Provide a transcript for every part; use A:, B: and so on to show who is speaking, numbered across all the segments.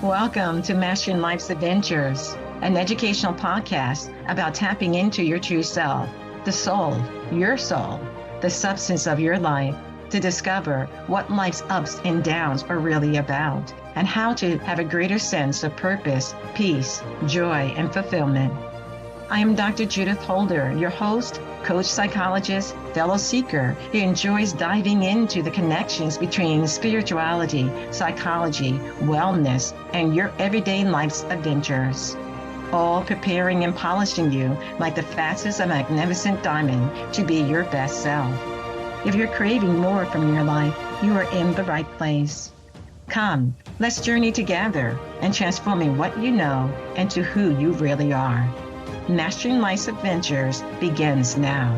A: Welcome to Mastering Life's Adventures, an educational podcast about tapping into your true self, the soul, the substance of your life, to discover what life's ups and downs are really about, and how to have a greater sense of purpose, peace, joy, and fulfillment. I am Dr. Judith Holder, your host, coach, psychologist, fellow seeker who enjoys diving into the connections between spirituality, psychology, wellness, and your everyday life's adventures. All preparing and polishing you like the facets of a magnificent diamond to be your best self. If you're craving more from your life, you are in the right place. Come, let's journey together and transforming what you know into who you really are. Mastering Life's Adventures begins now.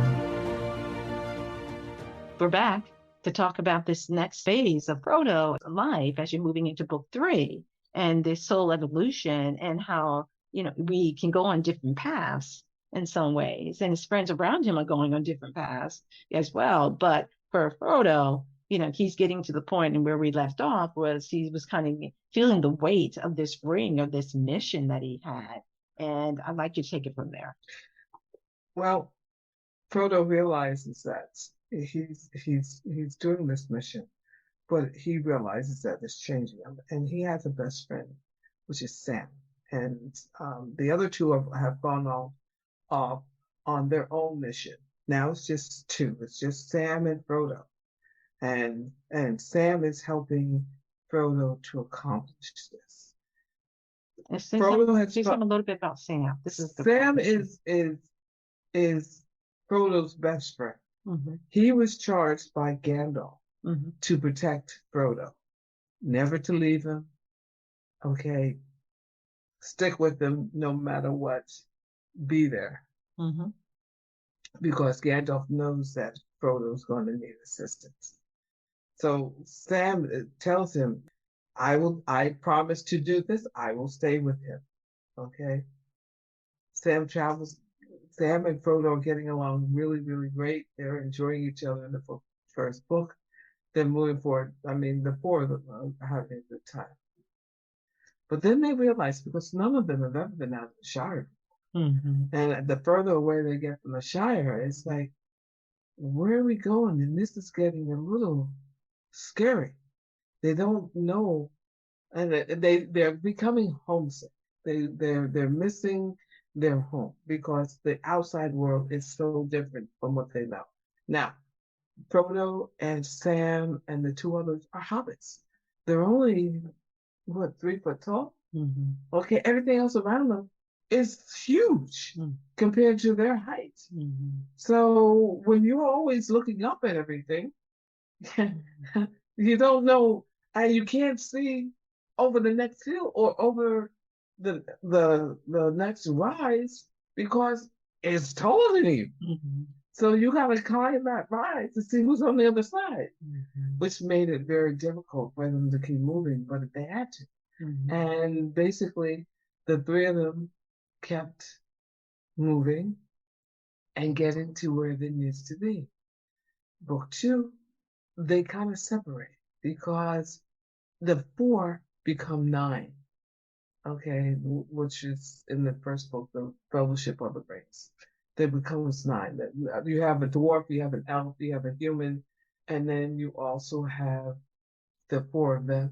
A: We're back to talk about this next phase of Frodo's life as you're moving into book 3 and this soul evolution and how, we can go on different paths in some ways. And his friends around him are going on different paths as well. But for Frodo, he's getting to the point and where we left off was he was kind of feeling the weight of this ring, of this mission that he had. And I'd like you to take it from there.
B: Well, Frodo realizes that he's doing this mission, but he realizes that it's changing him. And he has a best friend, which is Sam. And the other two have gone off on their own mission. Now it's just two. It's just Sam and Frodo. And Sam is helping Frodo to accomplish this.
A: Frodo has a little bit about Sam.
B: Sam is Frodo's best friend.
A: Mm-hmm.
B: He was charged by Gandalf to protect Frodo, never to leave him. Okay, stick with him no matter what. Be there, because Gandalf knows that Frodo's going to need assistance. So Sam tells him, I promise to do this. I will stay with him. Okay. Sam and Frodo are getting along really, really great. They're enjoying each other in the first book. Then moving forward, the four of them are having a good time. But then they realize, because none of them have ever been out of the Shire.
A: Mm-hmm.
B: And the further away they get from the Shire, it's like, where are we going? And this is getting a little scary. They don't know, and they're becoming homesick. They're missing their home because the outside world is so different from what they know. Now, Frodo and Sam and the two others are hobbits. They're only 3 foot tall.
A: Mm-hmm.
B: Okay, everything else around them is huge compared to their height.
A: Mm-hmm.
B: So when you're always looking up at everything, you don't know. And you can't see over the next hill or over the next rise because it's taller than you.
A: Mm-hmm.
B: So you got to climb that rise to see who's on the other side, which made it very difficult for them to keep moving, but they had to.
A: Mm-hmm.
B: And basically, the three of them kept moving and getting to where they needs to be. Book 2, they kind of separate, because the 4 become 9, okay, which is in the first book, the Fellowship of the Rings. They becomes 9. You have a dwarf, you have an elf, you have a human, and then you also have the 4 of them.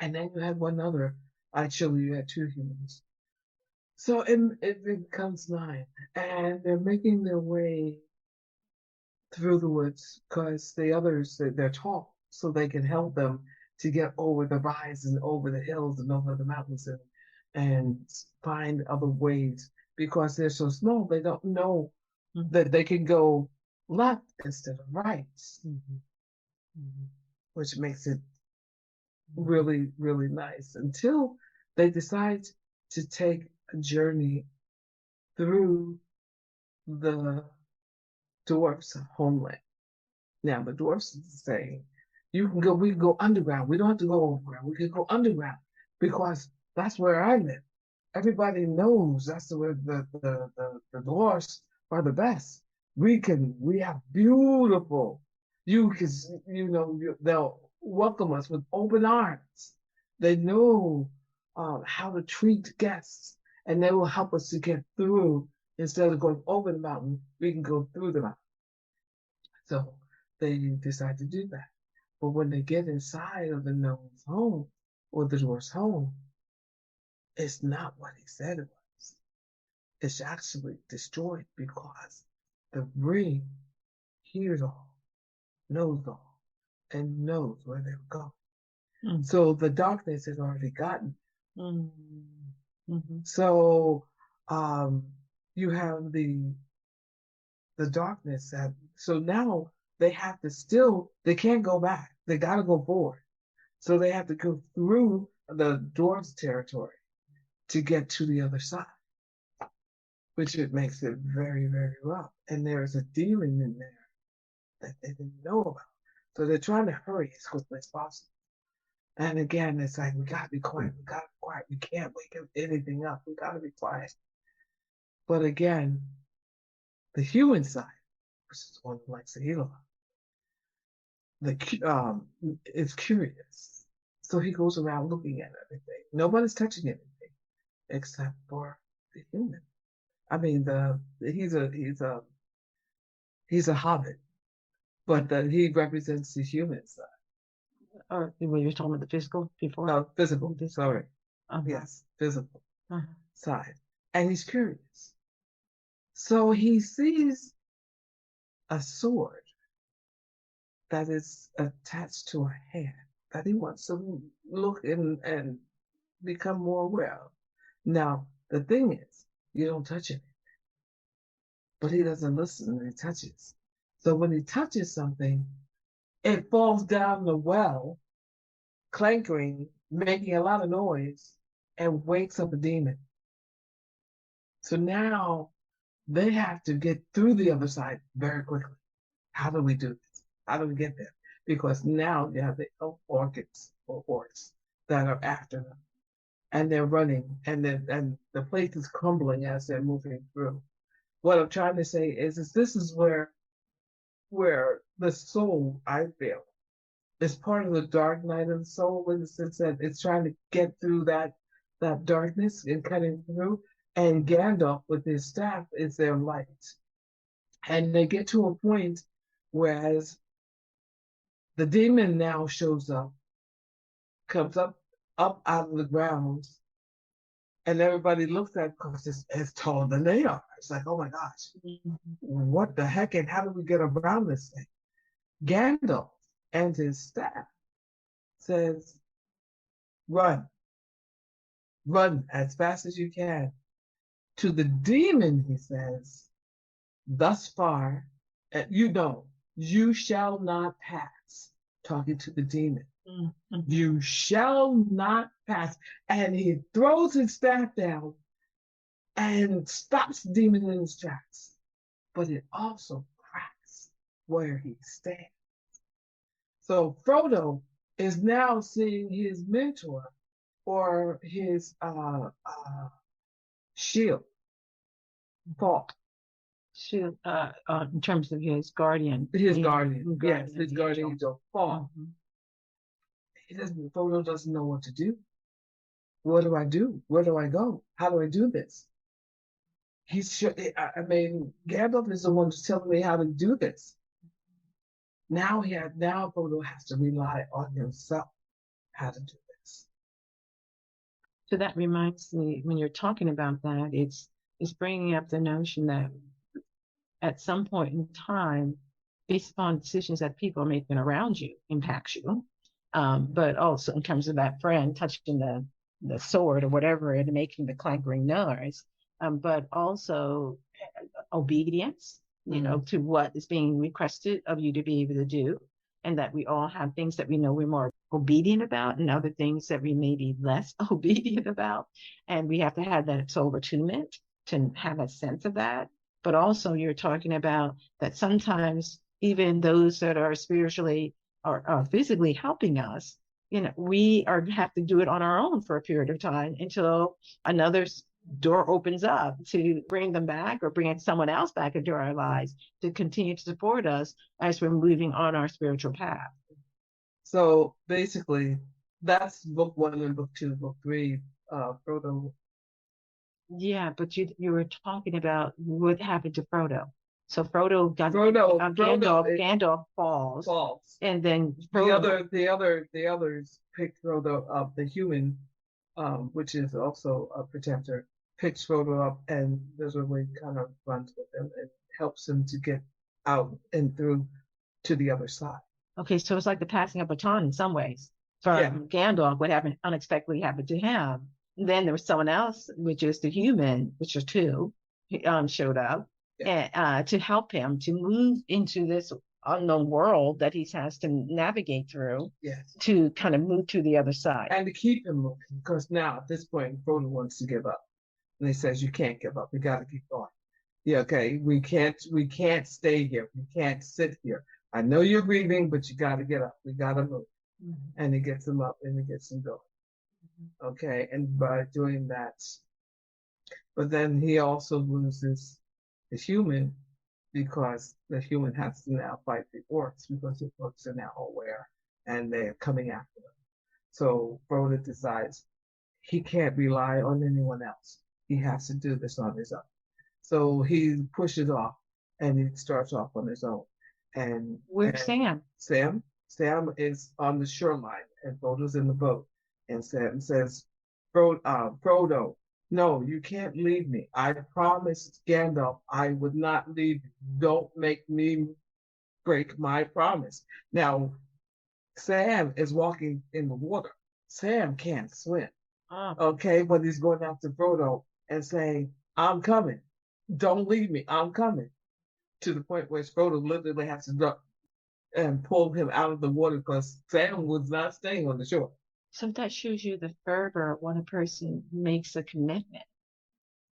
B: And then you have one other. Actually, you had 2 humans. So it becomes 9, and they're making their way through the woods because the others, they're tall, so they can help them to get over the rise and over the hills and over the mountains and find other ways, because they're so small, they don't know that they can go left instead of right, which makes it really, really nice until they decide to take a journey through the dwarf's homeland. Now, the dwarfs is saying, we can go underground. We don't have to go overground. We can go underground because that's where I live. Everybody knows that's where the dwarfs are the best. We have beautiful, they'll welcome us with open arms. They know how to treat guests, and they will help us to get through. Instead of going over the mountain, we can go through the mountain. So they decide to do that. But when they get inside of the gnome's home or the dwarf's home, it's not what he said it was. It's actually destroyed because the ring hears all, knows all, and knows where they'll go. Mm. So the darkness has already gotten. Mm-hmm. So you have the darkness that, so now they have to still, they can't go back. They got to go forward. So they have to go through the dwarves' territory to get to the other side, which it makes it very, very rough. And there's a demon in there that they didn't know about. So they're trying to hurry as quickly as possible. And again, it's like, we got to be quiet. We got to be quiet. We can't wake anything up. We got to be quiet. But again, the human side, which is one who likes to heal a lot, is curious. So he goes around looking at everything. Nobody's touching anything except for the human. I mean, he's a hobbit, but he represents the human side.
A: Or when you were talking about the physical before?
B: No, physical. Sorry. Yes, physical side. And he's curious. So he sees a sword that is attached to a hand that he wants to look and become more aware of. Now, the thing is, you don't touch anything. But he doesn't listen when he touches. So when he touches something, it falls down the well, clanking, making a lot of noise, and wakes up a demon. So now they have to get through the other side very quickly. How do we do this? How do we get there? Because now you have the orcs that are after them. And they're running, and the place is crumbling as they're moving through. What I'm trying to say is this is where the soul, I feel, is part of the dark night of the soul, in the sense that it's trying to get through that darkness and cutting through. And Gandalf with his staff is their light. And they get to a point whereas the demon now shows up, comes up out of the ground, and everybody looks at it because it's taller than they are. It's like, oh my gosh, what the heck, and how do we get around this thing? Gandalf and his staff says, run as fast as you can. To the demon, he says, thus far, you shall not pass. Talking to the demon. Mm-hmm. You shall not pass. And he throws his staff down and stops the demon in his tracks. But it also cracks where he stands. So Frodo is now seeing his mentor or his shield fall.
A: Shield, in terms of his guardian.
B: His guardian, yes, his guardian angel fall. Mm-hmm. Frodo doesn't know what to do. What do I do? Where do I go? How do I do this? Gandalf is the one who's telling me how to do this. Now Frodo has to rely on himself how to do this.
A: So that reminds me, when you're talking about that, it's bringing up the notion that at some point in time, based upon decisions that people are making around you, impacts you. But also in terms of that friend touching the sword or whatever and making the clanking noise, but also obedience, to what is being requested of you to be able to do. And that we all have things that we know we're more obedient about and other things that we may be less obedient about. And we have to have that soul attunement to have a sense of that. But also you're talking about that sometimes even those that are spiritually or physically helping us, we have to do it on our own for a period of time until another door opens up to bring them back or bring someone else back into our lives to continue to support us as we're moving on our spiritual path.
B: So basically, That's book 1 and book 2. Book 3, Frodo.
A: Yeah, but you were talking about what happened to Frodo. So Frodo got
B: Frodo it
A: Gandalf falls,
B: falls.
A: and then
B: The
A: Frodo.
B: other the others pick Frodo up. The human, which is also a protector, picks Frodo up and visibly kind of runs with him and helps him to get out and through to the other side.
A: Okay, so it's like the passing of baton in some ways. For
B: Yeah,
A: Gandalf, what happened unexpectedly happened to him. Then there was someone else, which is the human, which are two, showed up
B: yeah,
A: and to help him to move into this unknown world that he has to navigate through
B: yes.
A: to kind of move to the other side.
B: And to keep him moving, because now at this point Frodo wants to give up. And he says, "You can't give up. We got to keep going. Yeah, okay. We can't stay here. We can't sit here. I know you're grieving, but you got to get up. We got to move."
A: Mhm.
B: And he gets him up and he gets him going. Okay, and by doing that, but then he also loses the human because the human has to now fight the orcs because the orcs are now aware and they're coming after them. So Frodo decides he can't rely on anyone else. He has to do this on his own. So he pushes off and he starts off on his own.
A: Where's
B: And
A: Sam?
B: Sam is on the shoreline and Frodo's in the boat. And Sam says, Frodo, no, you can't leave me. I promised Gandalf I would not leave you. Don't make me break my promise. Now, Sam is walking in the water. Sam can't swim.
A: Oh,
B: Okay, but he's going after Frodo and saying, "I'm coming. Don't leave me. I'm coming." To the point where Frodo literally has to duck and pull him out of the water because Sam was not staying on the shore.
A: so that shows you the fervor when a person makes a commitment,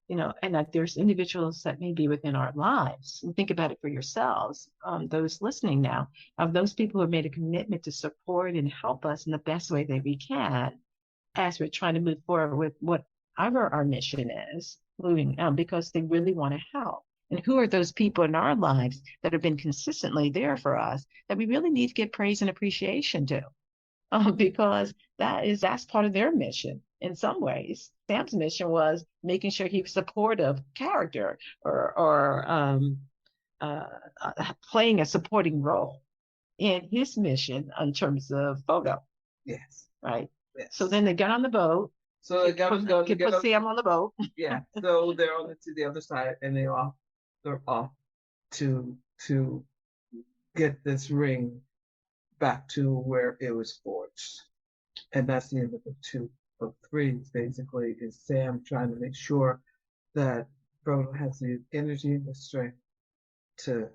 A: and that there's individuals that may be within our lives. And think about it for yourselves, those listening now, of those people who have made a commitment to support and help us in the best way that we can as we're trying to move forward with whatever our mission is, moving because they really want to help. And who are those people in our lives that have been consistently there for us that we really need to give praise and appreciation to? Because that's part of their mission in some ways. Sam's mission was making sure he was supportive character or playing a supporting role in his mission in terms of Frodo,
B: Yes,
A: right?
B: yes.
A: So then they got on the boat.
B: So they got to
A: put Sam on the boat.
B: Yeah, so they're on to the other side, and they're off to get this ring back to where it was forged, and that's the end of book 2. Book 3 basically is Sam trying to make sure that Frodo has the energy and the strength to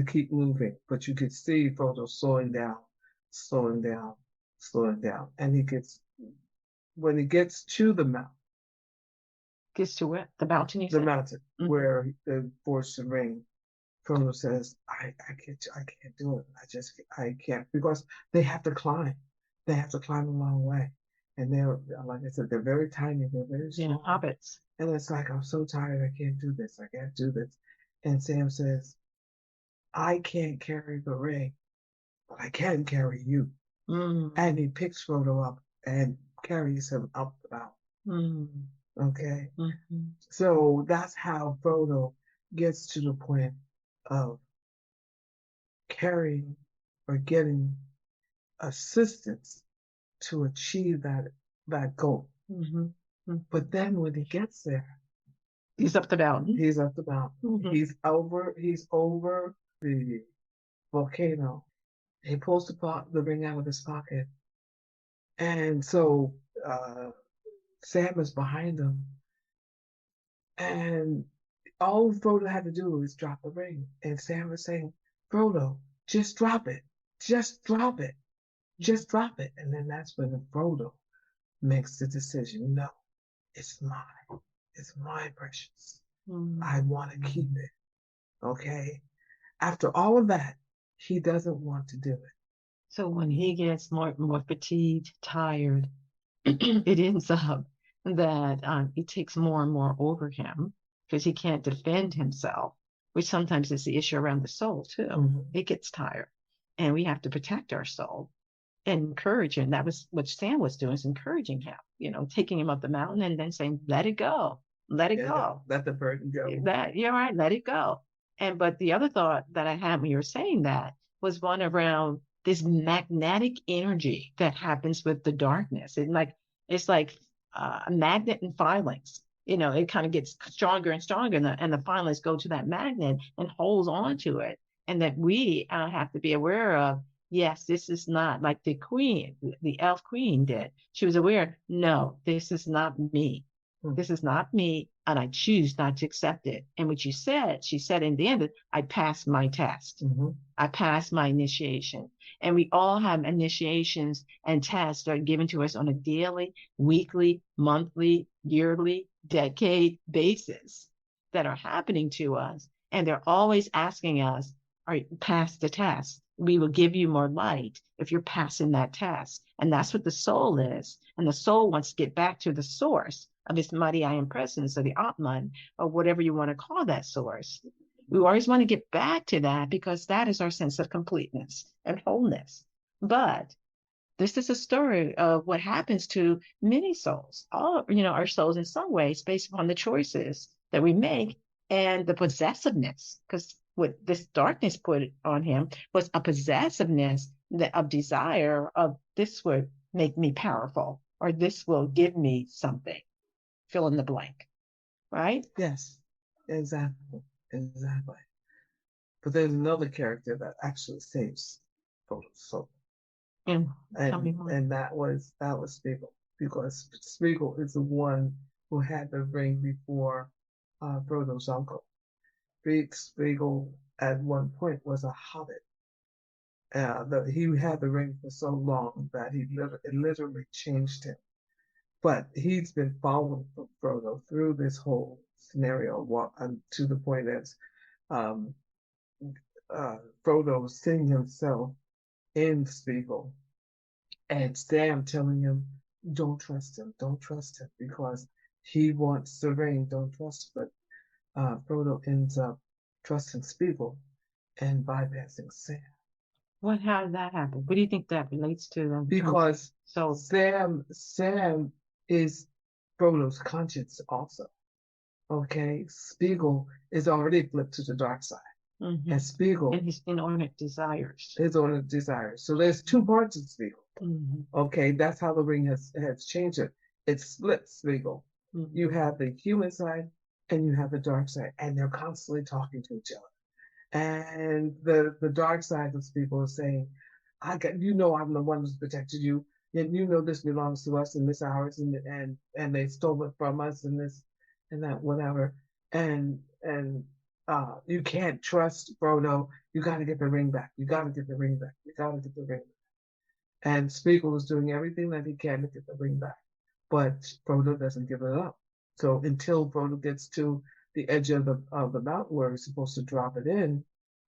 B: keep moving, but you could see Frodo slowing down, slowing down, slowing down, and when he gets to the mountain.
A: Gets to it, the mountain, you
B: The
A: said?
B: mountain where the forged the ring. Frodo says, I can't do it. I can't because they have to climb. They have to climb a long way. And they're, like I said, they're very tiny. They're very small.
A: Hobbits.
B: And it's like, I'm so tired. I can't do this. I can't do this. And Sam says, I can't carry the ring, but I can carry you. And he picks Frodo up and carries him up the mountain. Okay. So that's how Frodo gets to the point of carrying or getting assistance to achieve that goal. But then when he gets there,
A: he's up the mountain.
B: He's up the mountain. He's over the volcano. He pulls the ring out of his pocket. And so Sam is behind him. And all Frodo had to do was drop the ring. And Sam was saying, Frodo, just drop it. Just drop it. Just drop it. And then that's when Frodo makes the decision. No, it's mine. It's my precious. I want to keep it. Okay? After all of that, he doesn't want to do it.
A: So when he gets more fatigued, tired, it ends up that it takes more and more over him because he can't defend himself, which sometimes is the issue around the soul too. It gets tired and we have to protect our soul. encouraging. That was what Sam was doing, is encouraging him, taking him up the mountain and then saying, let it go, let it go.
B: Let the burden go.
A: That you're right, let it go. But the other thought that I had when you were saying that was one around this magnetic energy that happens with the darkness. It's like a magnet and filings. It kind of gets stronger and stronger, and the filings go to that magnet and holds on to it. And that we have to be aware of, yes, this is not like the queen, the elf queen did. She was aware, no, this is not me. This is not me, and I choose not to accept it. And what she said in the end, I passed my test. I passed my initiation. And we all have initiations and tests that are given to us on a daily, weekly, monthly, yearly, decade basis that are happening to us. And they're always asking us, all right, pass the test. We will give you more light if you're passing that test. And that's what the soul is. And the soul wants to get back to the source of its mighty I am presence, or the Atman, or whatever you want to call that source. We always want to get back to that, because that is our sense of completeness and wholeness. But this is a story of what happens to many souls, our souls in some ways, based upon the choices that we make and the possessiveness, because what this darkness put on him was a possessiveness of desire of, this would make me powerful, or this will give me something. Fill in the blank, right?
B: Yes, exactly. But there's another character that actually saves Frodo's soul.
A: And tell me more.
B: And that was Spiegel, because Spiegel is the one who had the ring before Frodo's uncle. Spiegel at one point was a hobbit. He had the ring for so long that it literally changed him. But he's been following Frodo through this whole scenario, to the point as Frodo seeing himself in Spiegel, and Sam telling him, don't trust him, because he wants the ring, don't trust him. But Frodo ends up trusting Spiegel and bypassing Sam.
A: How did that happen? What do you think that relates to?
B: Because Sam is Frodo's conscience also. Okay, Spiegel is already flipped to the dark side. And Spiegel
A: and his inordinate desires.
B: So there's two parts of Spiegel. Okay, that's how the ring has changed it. It split Spiegel. You have the human side and you have the dark side, and they're constantly talking to each other. And the dark side of Spiegel is saying, I'm the one who's protected you. And this belongs to us and this ours, and they stole it from us, and this and that, whatever. And you can't trust Frodo. You got to get the ring back. And Spiegel was doing everything that he can to get the ring back, but Frodo doesn't give it up. So until Frodo gets to the edge of the mountain where he's supposed to drop it in,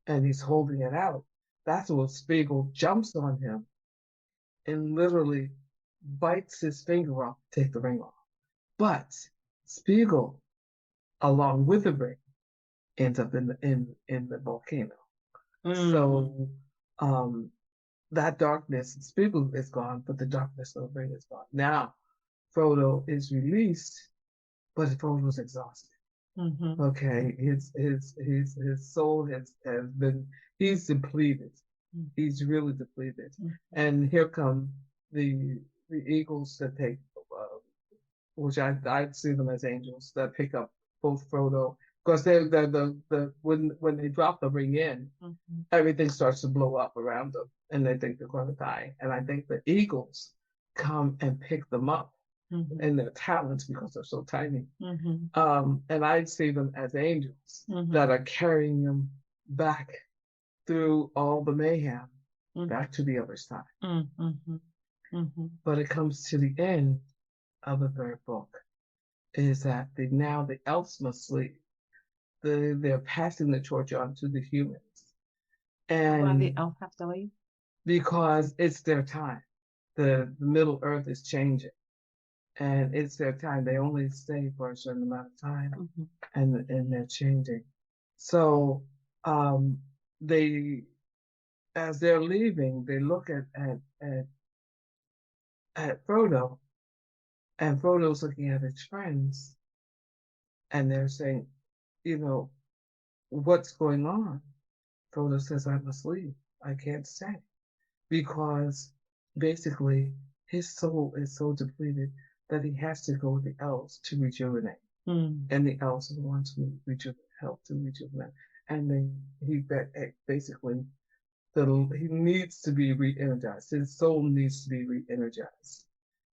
B: and he's holding it out, that's when Spiegel jumps on him and literally bites his finger off to take the ring off. But Spiegel, along with the ring, ends up in the volcano. So that darkness, Spiegel is gone, but the darkness of the ring is gone. Now Frodo is released, but Frodo's exhausted. Okay, his soul has been, he's depleted. He's really depleted. And here come the eagles that take, which I see them as angels, that pick up both Frodo, because when they drop the ring in, everything starts to blow up around them, and they think they're going to die. And I think the eagles come and pick them up in their talons, because they're so tiny. And I see them as angels that are carrying them back through all the mayhem, back to the other side. But it comes to the end of the third book, is that now the elves must sleep. They're passing the torch on to the humans. And
A: why the elf have to leave?
B: Because it's their time. The Middle Earth is changing, and it's their time. They only stay for a certain amount of time, and they're changing. So as they're leaving, they look at at Frodo, and Frodo's looking at his friends, and they're saying, you know, what's going on? Frodo says, I must leave. I can't stay. Because basically his soul is so depleted that he has to go to the elves to rejuvenate. And the elves are the ones who help to rejuvenate. And then he basically, he needs to be re-energized. His soul needs to be re-energized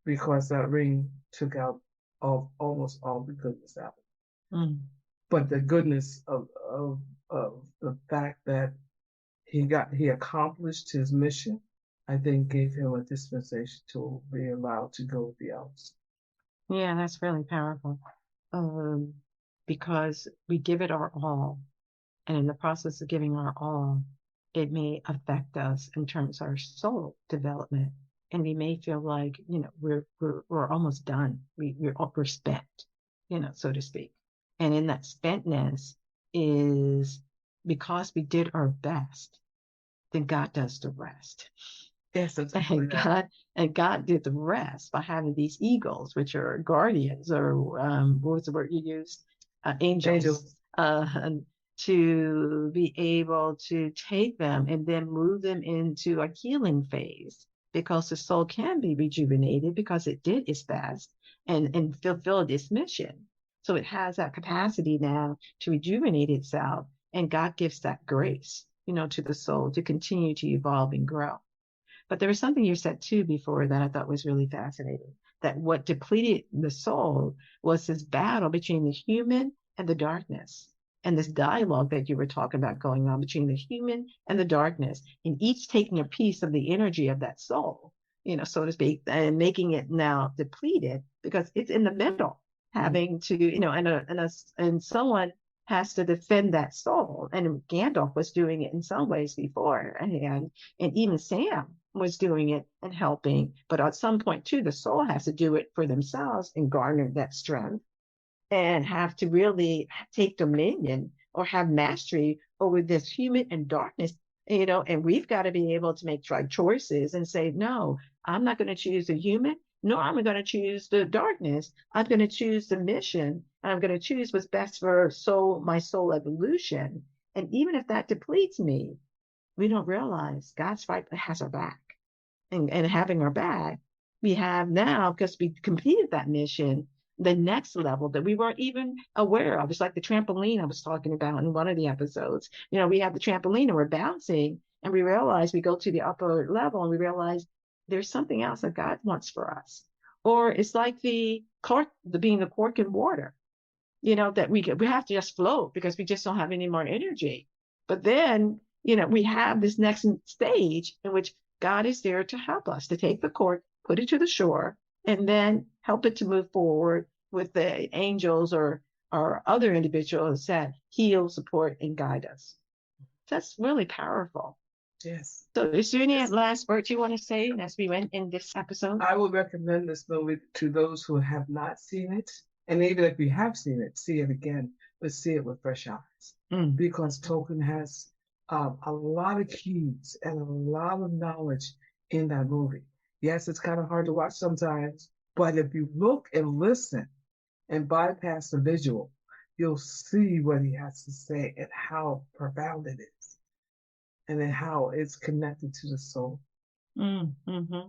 B: because that ring took out almost all the goodness out. But the goodness of the fact that he accomplished his mission, I think gave him a dispensation to be allowed to go with the elves.
A: Yeah, that's really powerful. Because we give it our all. And in the process of giving our all, it may affect us in terms of our soul development. And we may feel like, we're almost done. We're spent, so to speak. And in that spentness is because we did our best, then God does the rest.
B: Yes, exactly.
A: And God did the rest by having these eagles, which are guardians, or what was the word you used? Angels. To be able to take them and then move them into a healing phase, because the soul can be rejuvenated because it did its best and fulfilled its mission. So it has that capacity now to rejuvenate itself, and God gives that grace, to the soul to continue to evolve and grow. But there was something you said too before that I thought was really fascinating, that what depleted the soul was this battle between the human and the darkness, and this dialogue that you were talking about going on between the human and the darkness, and each taking a piece of the energy of that soul, so to speak, and making it now depleted because it's in the middle, having to, and someone has to defend that soul. And Gandalf was doing it in some ways before, and even Sam was doing it and helping. But at some point too, the soul has to do it for themselves and garner that strength and have to really take dominion or have mastery over this human and darkness, and we've got to be able to make choices and say, no, I'm not going to choose the human. No, I'm going to choose the darkness. I'm going to choose the mission. I'm going to choose what's best for my soul evolution. And even if that depletes me, we don't realize God's right has our back. And having our back, we have now, because we completed that mission, the next level that we weren't even aware of. It's like the trampoline I was talking about in one of the episodes. We have the trampoline and we're bouncing, and we realize we go to the upper level and we realize there's something else that God wants for us. Or it's like being the cork in water, that we have to just float because we just don't have any more energy. But then, we have this next stage in which God is there to help us to take the cork, put it to the shore, and then help it to move forward with the angels or other individuals that heal, support, and guide us. That's really powerful.
B: Yes.
A: So is there any last words you want to say as we went in this episode?
B: I would recommend this movie to those who have not seen it. And even if you have seen it, see it again, but see it with fresh eyes. Because Tolkien has a lot of keys and a lot of knowledge in that movie. Yes, it's kind of hard to watch sometimes, but if you look and listen and bypass the visual, you'll see what he has to say and how profound it is, and then how it's connected to the soul.
A: Mm-hmm.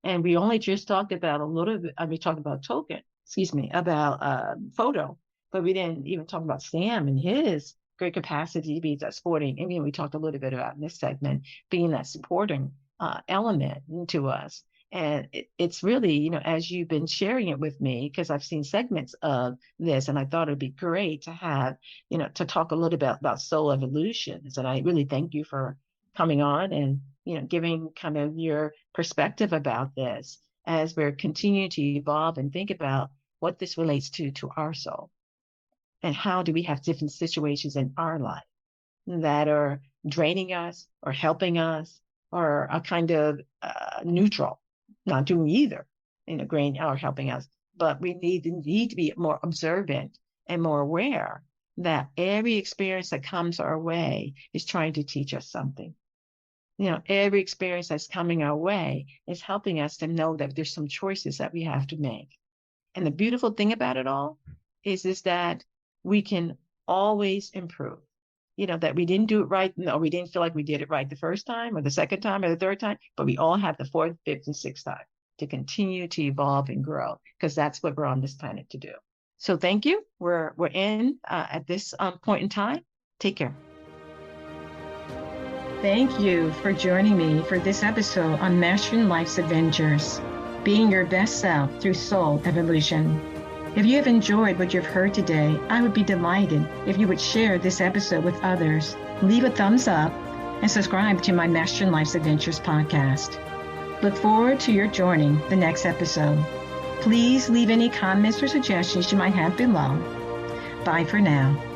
A: And we only just talked about a little bit, we talked about about Frodo, but we didn't even talk about Sam and his great capacity to be that supporting. And we talked a little bit about in this segment, being that supporting element to us. And it's really, as you've been sharing it with me, because I've seen segments of this, and I thought it'd be great to have, to talk a little bit about soul evolutions. And I really thank you for coming on and, giving kind of your perspective about this as we're continuing to evolve and think about what this relates to our soul. And how do we have different situations in our life that are draining us or helping us or a kind of neutral, not doing either, draining or helping us. But we need to be more observant and more aware that every experience that comes our way is trying to teach us something. every experience that's coming our way is helping us to know that there's some choices that we have to make. And the beautiful thing about it all is that we can always improve. That we didn't do it right. No, we didn't feel like we did it right the first time or the second time or the third time, but we all have the fourth, fifth, and sixth time to continue to evolve and grow, because that's what we're on this planet to do. So thank you. We're in at this point in time. Take care. Thank you for joining me for this episode on Mastering Life's Adventures, being your best self through soul evolution. If you have enjoyed what you've heard today, I would be delighted if you would share this episode with others, leave a thumbs up, and subscribe to my Mastering Life's Adventures podcast. Look forward to your joining the next episode. Please leave any comments or suggestions you might have below. Bye for now.